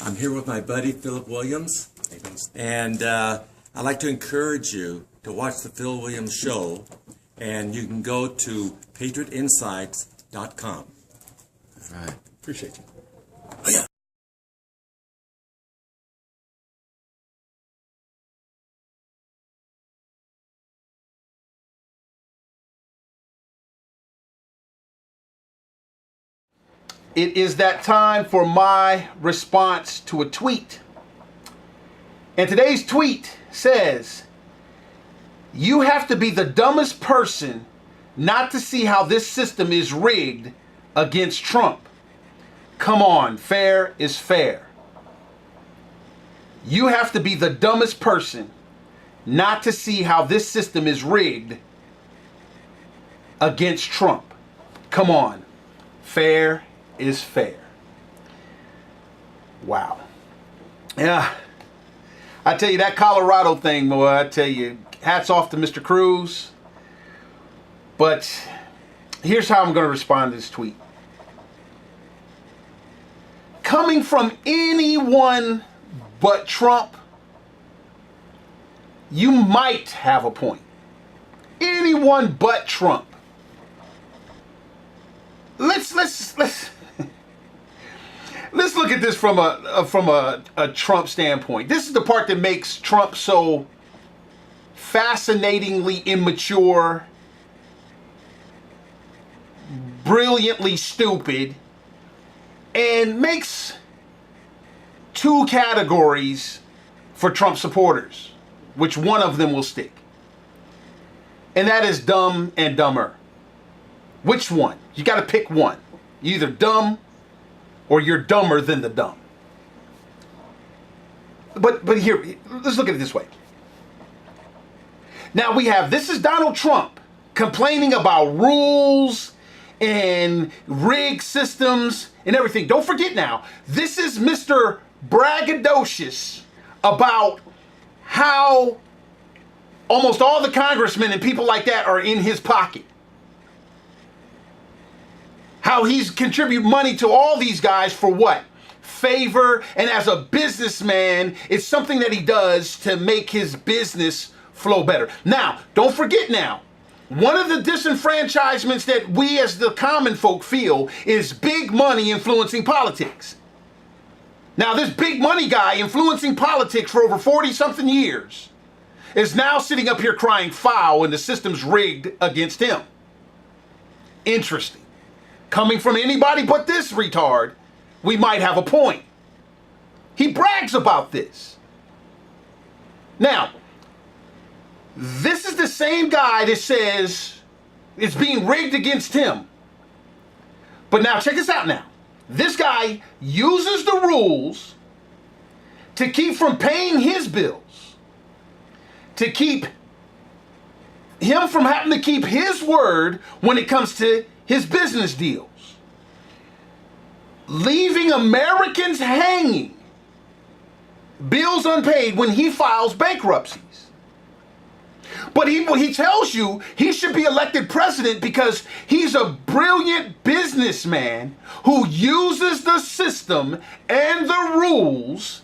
I'm here with my buddy, Philip Williams, and I'd like to encourage you to watch the Phil Williams Show, and you can go to patriotinsights.com. All right. Appreciate you. Oh, yeah. It is that time for my response to a tweet. And today's tweet says, "You have to be the dumbest person not to see how this system is rigged against Trump. Come on, fair is fair." You have to be the dumbest person not to see how this system is rigged against Trump. Come on, fair is fair. Wow. Yeah. I tell you, that Colorado thing, boy, I tell you, hats off to Mr. Cruz. But here's how I'm going to respond to this tweet. Coming from anyone but Trump, you might have a point. Anyone but Trump. Let's look at this from a Trump standpoint. This is the part that makes Trump so fascinatingly immature, brilliantly stupid, and makes two categories for Trump supporters, which one of them will stick. And that is dumb and dumber. Which one? You got to pick one. You're either dumb or you're dumber than the dumb. But here, let's look at it this way. Now this is Donald Trump complaining about rules and rigged systems and everything. Don't forget now, this is Mr. Braggadocious about how almost all the congressmen and people like that are in his pocket. How he's contribute money to all these guys for what? Favor, and as a businessman, it's something that he does to make his business flow better. Now, don't forget now, one of the disenfranchisements that we as the common folk feel is big money influencing politics. Now, this big money guy influencing politics for over 40-something years is now sitting up here crying foul and the system's rigged against him. Interesting. Coming from anybody but this retard, we might have a point. He brags about this. Now, this is the same guy that says it's being rigged against him. But now check this out now. This guy uses the rules to keep from paying his bills, to keep him from having to keep his word when it comes to his business deals, leaving Americans hanging, bills unpaid when he files bankruptcies. But he tells you he should be elected president because he's a brilliant businessman who uses the system and the rules.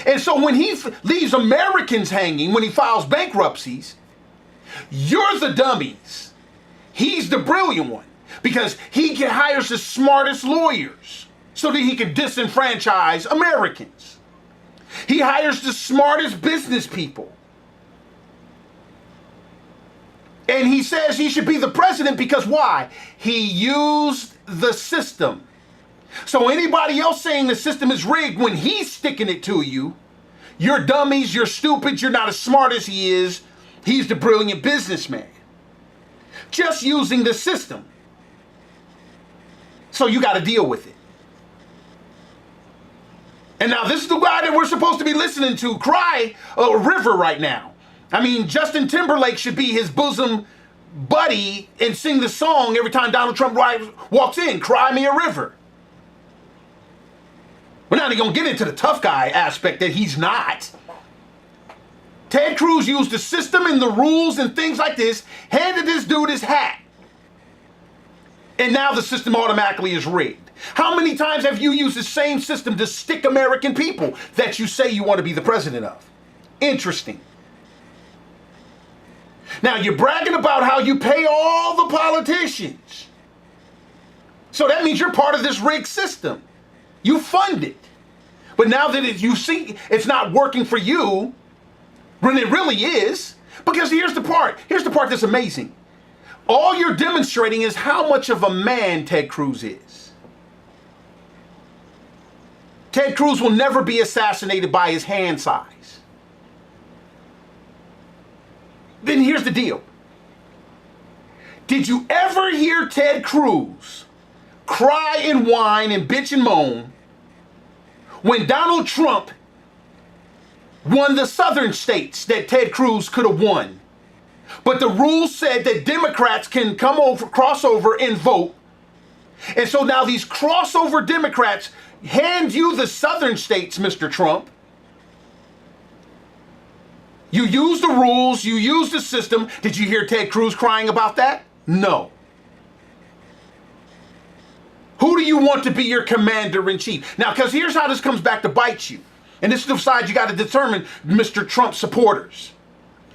And so when he leaves Americans hanging when he files bankruptcies, you're the dummies. He's the brilliant one because he hires the smartest lawyers so that he can disenfranchise Americans. He hires the smartest business people. And he says he should be the president because why? He used the system. So anybody else saying the system is rigged when he's sticking it to you, you're dummies, you're stupid, you're not as smart as he is. He's the brilliant businessman. Just using the system. So you got to deal with it. And now this is the guy that we're supposed to be listening to cry a river right now. I mean, Justin Timberlake should be his bosom buddy and sing the song every time Donald Trump walks in, "Cry Me a River." We're not even going to get into the tough guy aspect that he's not. Ted Cruz used the system and the rules and things like this, handed this dude his hat. And now the system automatically is rigged. How many times have you used the same system to stick American people that you say you want to be the president of? Interesting. Now, you're bragging about how you pay all the politicians. So that means you're part of this rigged system. You fund it. But now that you see it's not working for you, when it really is, because here's the part that's amazing. All you're demonstrating is how much of a man Ted Cruz is. Ted Cruz will never be assassinated by his hand size. Then here's the deal. Did you ever hear Ted Cruz cry and whine and bitch and moan when Donald Trump won the southern states that Ted Cruz could have won? But the rules said that Democrats can cross over and vote. And so now these crossover Democrats hand you the southern states, Mr. Trump. You use the rules, you use the system. Did you hear Ted Cruz crying about that? No. Who do you want to be your commander-in-chief? Now, because here's how this comes back to bite you. And this is the side you got to determine, Mr. Trump supporters.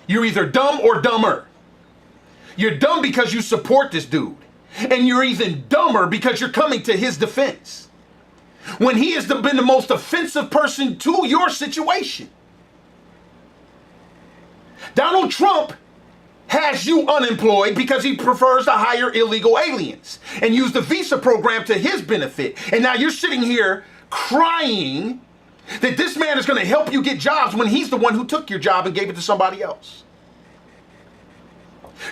You're either dumb or dumber. You're dumb because you support this dude. And you're even dumber because you're coming to his defense, when he has been the most offensive person to your situation. Donald Trump has you unemployed because he prefers to hire illegal aliens and use the visa program to his benefit. And now you're sitting here crying that this man is going to help you get jobs when he's the one who took your job and gave it to somebody else.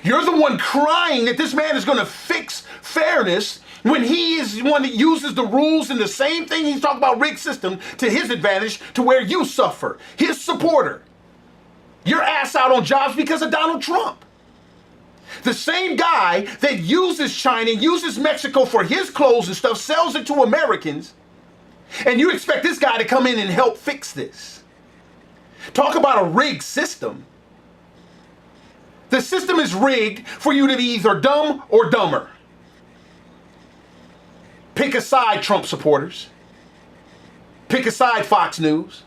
You're the one crying that this man is going to fix fairness when he is the one that uses the rules and the same thing he's talking about, rigged system, to his advantage, to where you suffer. His supporter. Your ass out on jobs because of Donald Trump. The same guy that uses China, uses Mexico for his clothes and stuff, sells it to Americans, and you expect this guy to come in and help fix this. Talk about a rigged system. The system is rigged for you to be either dumb or dumber. Pick a side, Trump supporters. Pick a side, Fox News.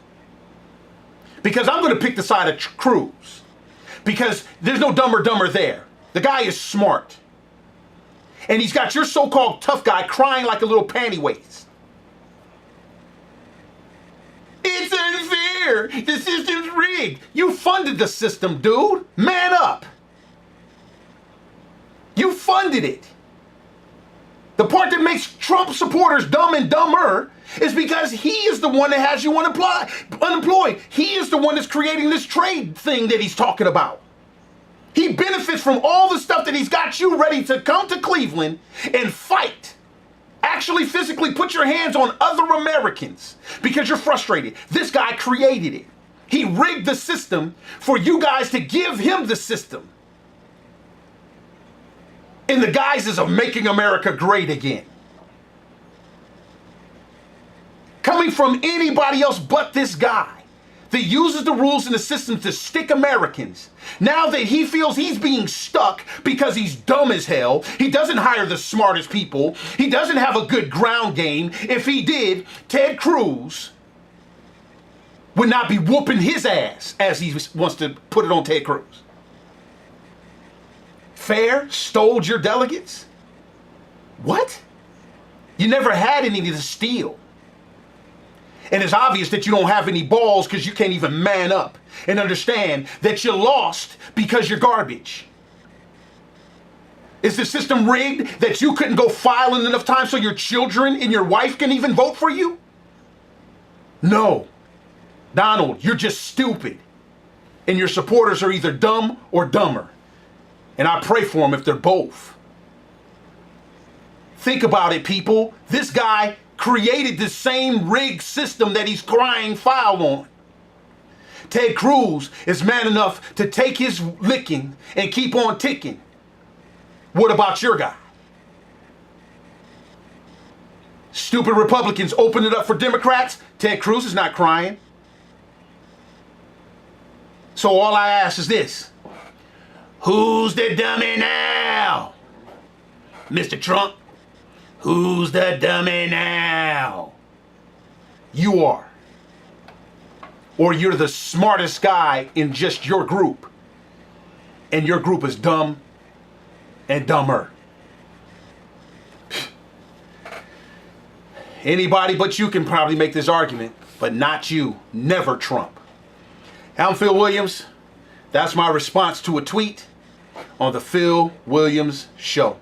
Because I'm going to pick the side of Cruz. Because there's no dumber there. The guy is smart. And he's got your so-called tough guy crying like a little panty waist. It's unfair. The system's rigged. You funded the system, dude. Man up. You funded it. The part that makes Trump supporters dumb and dumber is because he is the one that has you unemployed. He is the one that's creating this trade thing that he's talking about. He benefits from all the stuff that he's got you ready to come to Cleveland and fight. Actually physically put your hands on other Americans because you're frustrated. This guy created it. He rigged the system for you guys to give him the system in the guises of making America great again. Coming from anybody else but this guy that uses the rules and the system to stick Americans. Now that he feels he's being stuck because he's dumb as hell, he doesn't hire the smartest people, he doesn't have a good ground game. If he did, Ted Cruz would not be whooping his ass as he wants to put it on Ted Cruz. Fair? Stole your delegates? What? You never had any to steal. And it's obvious that you don't have any balls because you can't even man up and understand that you lost because you're garbage. Is the system rigged that you couldn't go file in enough time so your children and your wife can even vote for you? No. Donald, you're just stupid. And your supporters are either dumb or dumber. And I pray for them if they're both. Think about it, people. This guy created the same rigged system that he's crying foul on. Ted Cruz is man enough to take his licking and keep on ticking. What about your guy? Stupid Republicans open it up for Democrats. Ted Cruz is not crying. So all I ask is this. Who's the dummy now? Mr. Trump? Who's the dummy now? You are. Or you're the smartest guy in just your group. And your group is dumb and dumber. Anybody but you can probably make this argument, but not you. Never Trump. I'm Phil Williams. That's my response to a tweet on the Phil Williams Show.